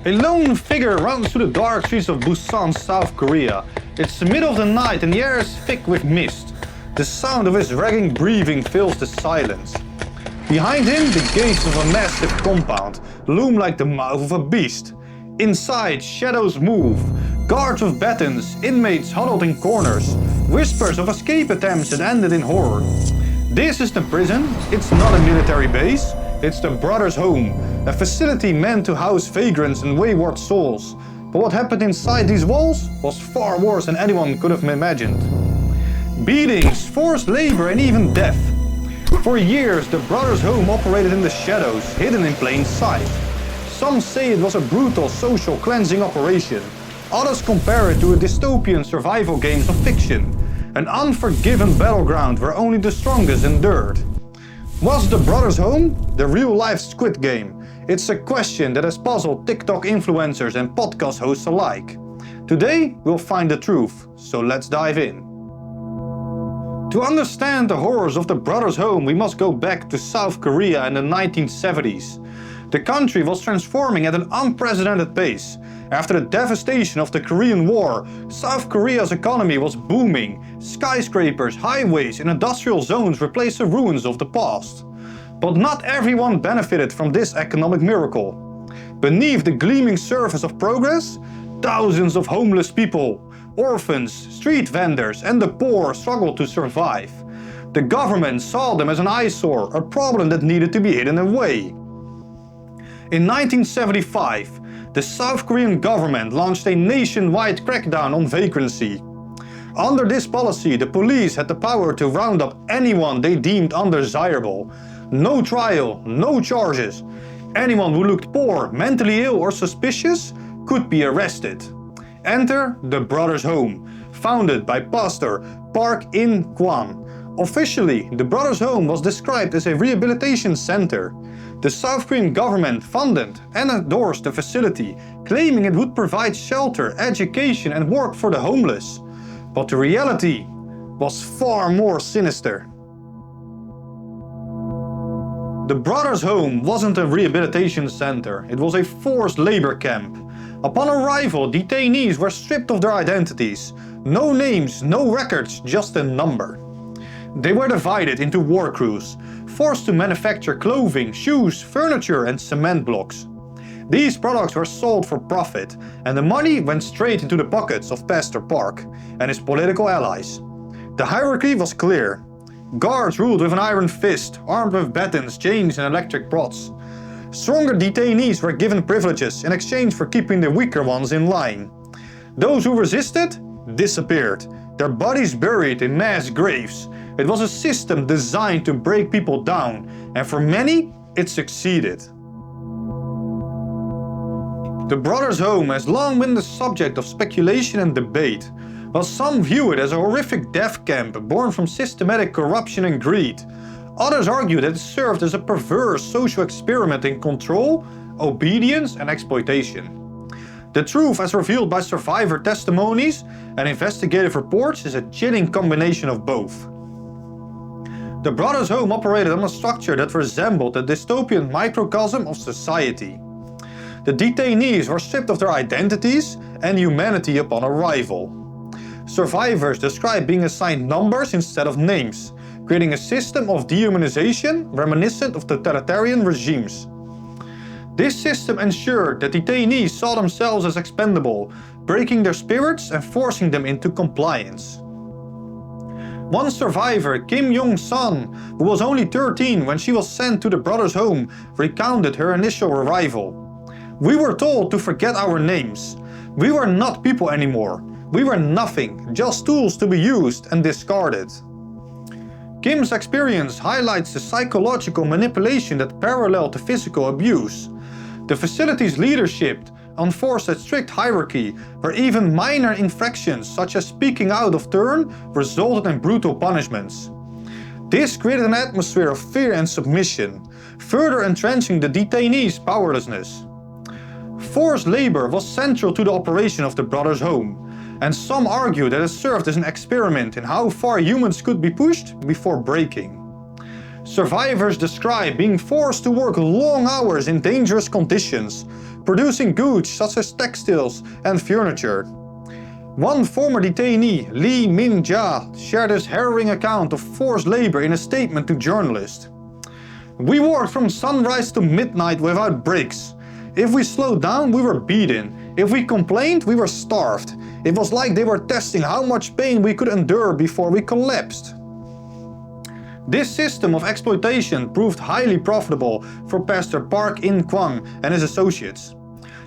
A lone figure runs through the dark streets of Busan, South Korea. It's the middle of the night and the air is thick with mist. The sound of his ragging breathing fills the silence. Behind him, the gates of a massive compound loom like the mouth of a beast. Inside, shadows move. Guards with batons, inmates huddled in corners. Whispers of escape attempts that ended in horror. This is the prison. It's not a military base. It's the Brothers' Home, a facility meant to house vagrants and wayward souls. But what happened inside these walls was far worse than anyone could have imagined. Beatings, forced labor, and even death. For years, the Brothers' Home operated in the shadows, hidden in plain sight. Some say it was a brutal social cleansing operation. Others compare it to a dystopian survival game of fiction, an unforgiven battleground where only the strongest endured. Was the Brothers' Home the real-life Squid Game? It's a question that has puzzled TikTok influencers and podcast hosts alike. Today, we'll find the truth, so let's dive in. To understand the horrors of the Brothers' Home, we must go back to South Korea in the 1970s. The country was transforming at an unprecedented pace. After the devastation of the Korean War, South Korea's economy was booming. Skyscrapers, highways, and industrial zones replaced the ruins of the past. But not everyone benefited from this economic miracle. Beneath the gleaming surface of progress, thousands of homeless people, orphans, street vendors, and the poor struggled to survive. The government saw them as an eyesore, a problem that needed to be hidden away. In 1975, the South Korean government launched a nationwide crackdown on vagrancy. Under this policy, the police had the power to round up anyone they deemed undesirable. No trial, no charges. Anyone who looked poor, mentally ill, or suspicious could be arrested. Enter the Brothers' Home, founded by Pastor Park In-kwan. Officially, the Brothers' Home was described as a rehabilitation center. The South Korean government funded and endorsed the facility, claiming it would provide shelter, education, and work for the homeless. But the reality was far more sinister. The Brothers' Home wasn't a rehabilitation center, it was a forced labor camp. Upon arrival, detainees were stripped of their identities. No names, no records, just a number. They were divided into war crews, forced to manufacture clothing, shoes, furniture, and cement blocks. These products were sold for profit, and the money went straight into the pockets of Pastor Park and his political allies. The hierarchy was clear. Guards ruled with an iron fist, armed with batons, chains, and electric rods. Stronger detainees were given privileges in exchange for keeping the weaker ones in line. Those who resisted disappeared, their bodies buried in mass graves. It was a system designed to break people down, and for many, it succeeded. The Brothers' Home has long been the subject of speculation and debate. While some view it as a horrific death camp born from systematic corruption and greed, others argue that it served as a perverse social experiment in control, obedience, and exploitation. The truth, as revealed by survivor testimonies and investigative reports, is a chilling combination of both. The Brothers' Home operated on a structure that resembled a dystopian microcosm of society. The detainees were stripped of their identities and humanity upon arrival. Survivors describe being assigned numbers instead of names, creating a system of dehumanization reminiscent of totalitarian regimes. This system ensured that detainees saw themselves as expendable, breaking their spirits and forcing them into compliance. One survivor, Kim Yong-sun, who was only 13 when she was sent to the Brothers' Home, recounted her initial arrival. "We were told to forget our names. We were not people anymore. We were nothing, just tools to be used and discarded." Kim's experience highlights the psychological manipulation that paralleled the physical abuse. The facility's leadership enforced a strict hierarchy where even minor infractions such as speaking out of turn resulted in brutal punishments. This created an atmosphere of fear and submission, further entrenching the detainees' powerlessness. Forced labor was central to the operation of the Brothers' Home, and some argue that it served as an experiment in how far humans could be pushed before breaking. Survivors describe being forced to work long hours in dangerous conditions, producing goods such as textiles and furniture. One former detainee, Lee Min-ja, shared his harrowing account of forced labor in a statement to journalists. "We worked from sunrise to midnight without breaks. If we slowed down, we were beaten. If we complained, we were starved. It was like they were testing how much pain we could endure before we collapsed." This system of exploitation proved highly profitable for Pastor Park In-kwang and his associates.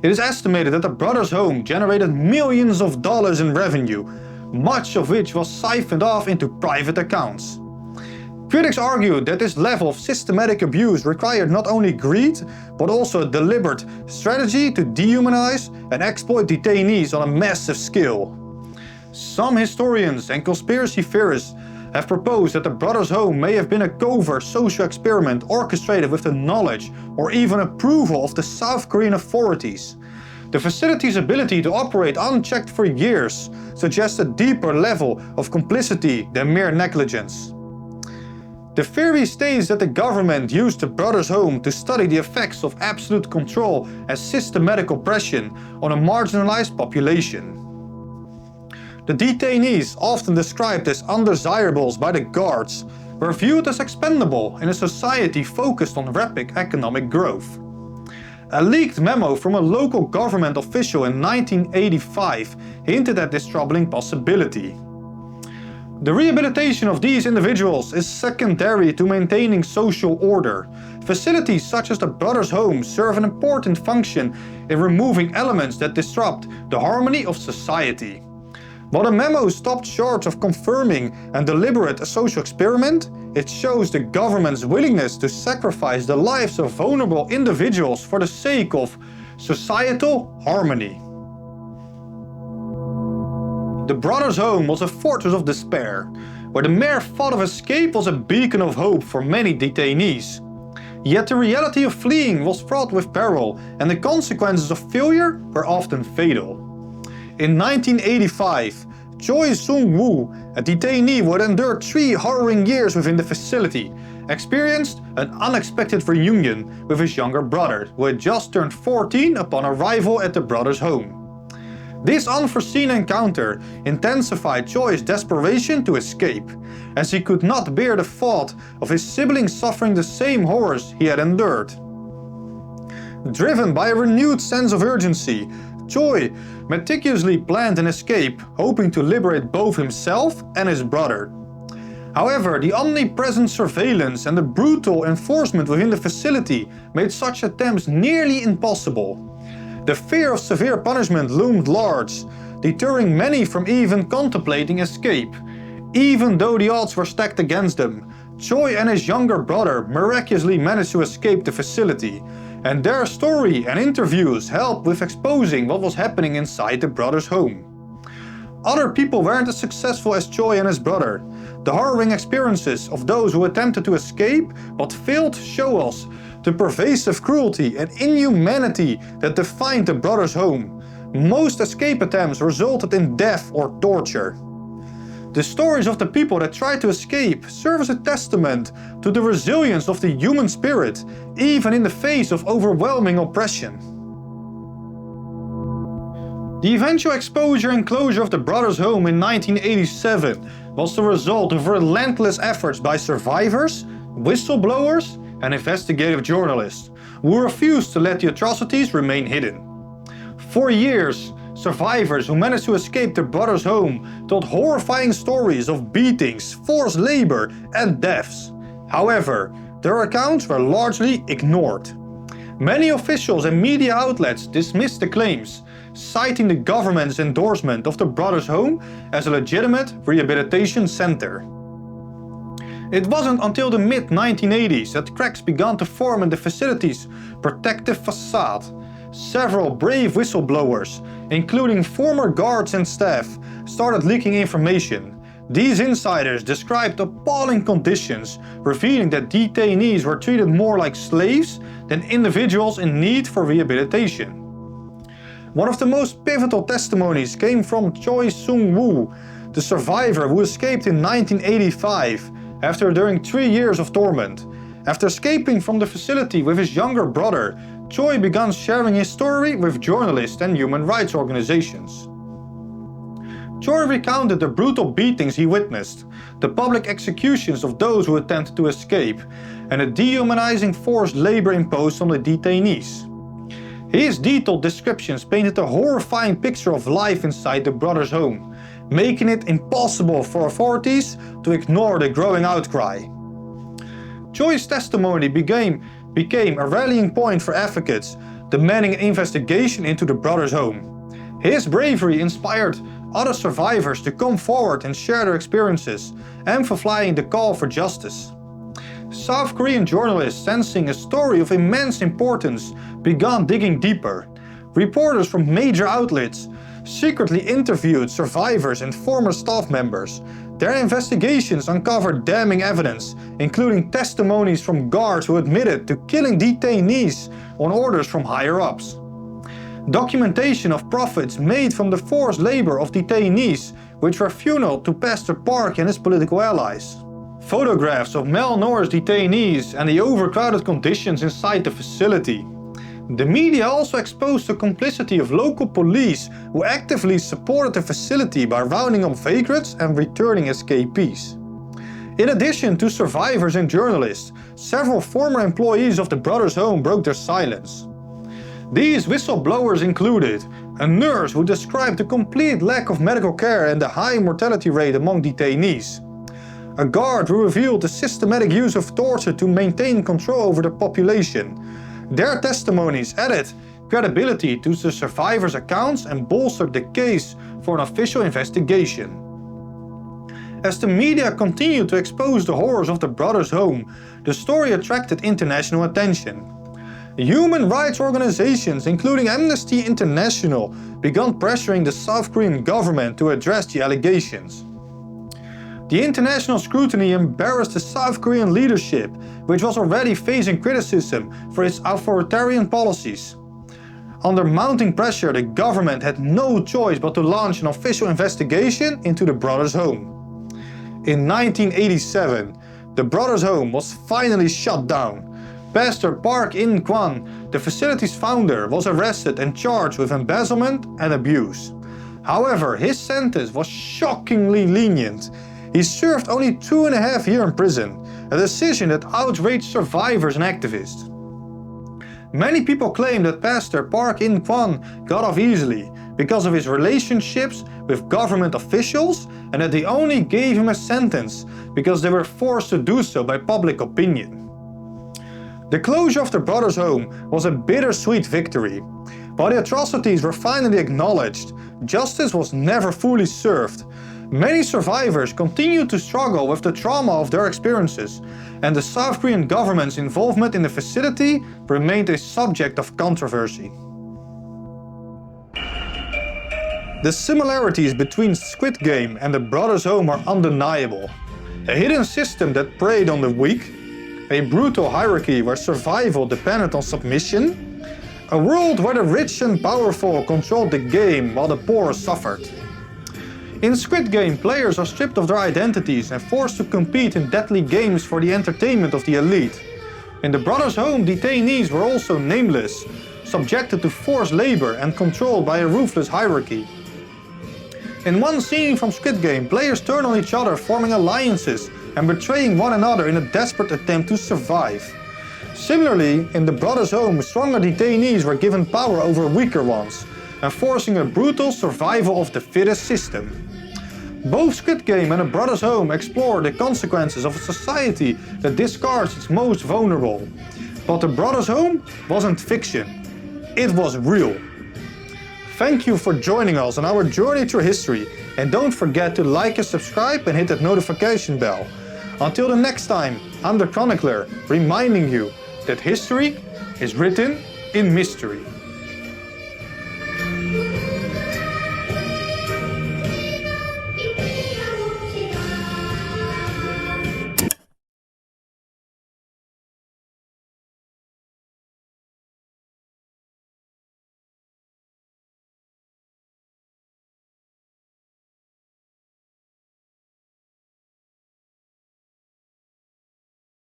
It is estimated that the brothers' home generated millions of dollars in revenue, much of which was siphoned off into private accounts. Critics argued that this level of systematic abuse required not only greed, but also a deliberate strategy to dehumanize and exploit detainees on a massive scale. Some historians and conspiracy theorists have proposed that the brothers' home may have been a covert social experiment orchestrated with the knowledge or even approval of the South Korean authorities. The facility's ability to operate unchecked for years suggests a deeper level of complicity than mere negligence. The theory states that the government used the brothers' home to study the effects of absolute control and systematic oppression on a marginalized population. The detainees, often described as undesirables by the guards, were viewed as expendable in a society focused on rapid economic growth. A leaked memo from a local government official in 1985 hinted at this troubling possibility. The rehabilitation of these individuals is secondary to maintaining social order. Facilities such as the brothers' home serve an important function in removing elements that disrupt the harmony of society. While the memo stopped short of confirming a deliberate social experiment, it shows the government's willingness to sacrifice the lives of vulnerable individuals for the sake of societal harmony. The brothers' home was a fortress of despair, where the mere thought of escape was a beacon of hope for many detainees. Yet the reality of fleeing was fraught with peril, and the consequences of failure were often fatal. In 1985, Choi Sung-woo, a detainee who had endured 3 harrowing years within the facility, experienced an unexpected reunion with his younger brother, who had just turned 14 upon arrival at the brothers' home. This unforeseen encounter intensified Choi's desperation to escape, as he could not bear the thought of his siblings suffering the same horrors he had endured. Driven by a renewed sense of urgency, Choi meticulously planned an escape, hoping to liberate both himself and his brother. However, the omnipresent surveillance and the brutal enforcement within the facility made such attempts nearly impossible. The fear of severe punishment loomed large, deterring many from even contemplating escape. Even though the odds were stacked against them, Choi and his younger brother miraculously managed to escape the facility, and their story and interviews helped with exposing what was happening inside the brothers' home. Other people weren't as successful as Choi and his brother. The harrowing experiences of those who attempted to escape but failed show us the pervasive cruelty and inhumanity that defined the brothers' home. Most escape attempts resulted in death or torture. The stories of the people that tried to escape serve as a testament to the resilience of the human spirit, even in the face of overwhelming oppression. The eventual exposure and closure of the brothers' home in 1987 was the result of relentless efforts by survivors, whistleblowers, and investigative journalists who refused to let the atrocities remain hidden. For years, survivors who managed to escape their brothers' home told horrifying stories of beatings, forced labor, and deaths. However, their accounts were largely ignored. Many officials and media outlets dismissed the claims, citing the government's endorsement of the brothers' home as a legitimate rehabilitation center. It wasn't until the mid-1980s that cracks began to form in the facility's protective facade. Several brave whistleblowers, including former guards and staff, started leaking information. These insiders described appalling conditions, revealing that detainees were treated more like slaves than individuals in need for rehabilitation. One of the most pivotal testimonies came from Choi Sung-woo, the survivor who escaped in 1985 after enduring 3 years of torment. After escaping from the facility with his younger brother, Choi began sharing his story with journalists and human rights organizations. Choi recounted the brutal beatings he witnessed, the public executions of those who attempted to escape, and the dehumanizing forced labor imposed on the detainees. His detailed descriptions painted a horrifying picture of life inside the brothers' home, making it impossible for authorities to ignore the growing outcry. Choi's testimony became a rallying point for advocates demanding an investigation into the brothers' home. His bravery inspired other survivors to come forward and share their experiences, amplifying the call for justice. South Korean journalists, sensing a story of immense importance, began digging deeper. Reporters from major outlets secretly interviewed survivors and former staff members. Their investigations uncovered damning evidence, including testimonies from guards who admitted to killing detainees on orders from higher-ups. Documentation of profits made from the forced labor of detainees, which were funneled to Pastor Park and his political allies. Photographs of malnourished detainees and the overcrowded conditions inside the facility. The media also exposed the complicity of local police who actively supported the facility by rounding up vagrants and returning escapees. In addition to survivors and journalists, several former employees of the brothers' home broke their silence. These whistleblowers included a nurse who described the complete lack of medical care and the high mortality rate among detainees, a guard who revealed the systematic use of torture to maintain control over the population. Their testimonies added credibility to the survivors' accounts and bolstered the case for an official investigation. As the media continued to expose the horrors of the brothers' home, the story attracted international attention. Human rights organizations, including Amnesty International, began pressuring the South Korean government to address the allegations. The international scrutiny embarrassed the South Korean leadership, which was already facing criticism for its authoritarian policies. Under mounting pressure, the government had no choice but to launch an official investigation into the brothers' home. In 1987, the brothers' home was finally shut down. Pastor Park In-kwan, the facility's founder, was arrested and charged with embezzlement and abuse. However, his sentence was shockingly lenient. He served only 2.5 years in prison, a decision that outraged survivors and activists. Many people claim that Pastor Park In-kwan got off easily because of his relationships with government officials, and that they only gave him a sentence because they were forced to do so by public opinion. The closure of the brothers' home was a bittersweet victory. While the atrocities were finally acknowledged, justice was never fully served. Many survivors continued to struggle with the trauma of their experiences, and the South Korean government's involvement in the facility remained a subject of controversy. The similarities between Squid Game and the brothers' home are undeniable. A hidden system that preyed on the weak, a brutal hierarchy where survival depended on submission, a world where the rich and powerful controlled the game while the poor suffered. In Squid Game, players are stripped of their identities and forced to compete in deadly games for the entertainment of the elite. In the brothers' home, detainees were also nameless, subjected to forced labor and controlled by a ruthless hierarchy. In one scene from Squid Game, players turn on each other, forming alliances and betraying one another in a desperate attempt to survive. Similarly, in the brothers' home, stronger detainees were given power over weaker ones, enforcing a brutal survival of the fittest system. Both Squid Game and the brothers' home explore the consequences of a society that discards its most vulnerable. But the brothers' home wasn't fiction, it was real. Thank you for joining us on our journey through history, and don't forget to like and subscribe and hit that notification bell. Until the next time, I'm the Chronicler, reminding you that history is written in mystery.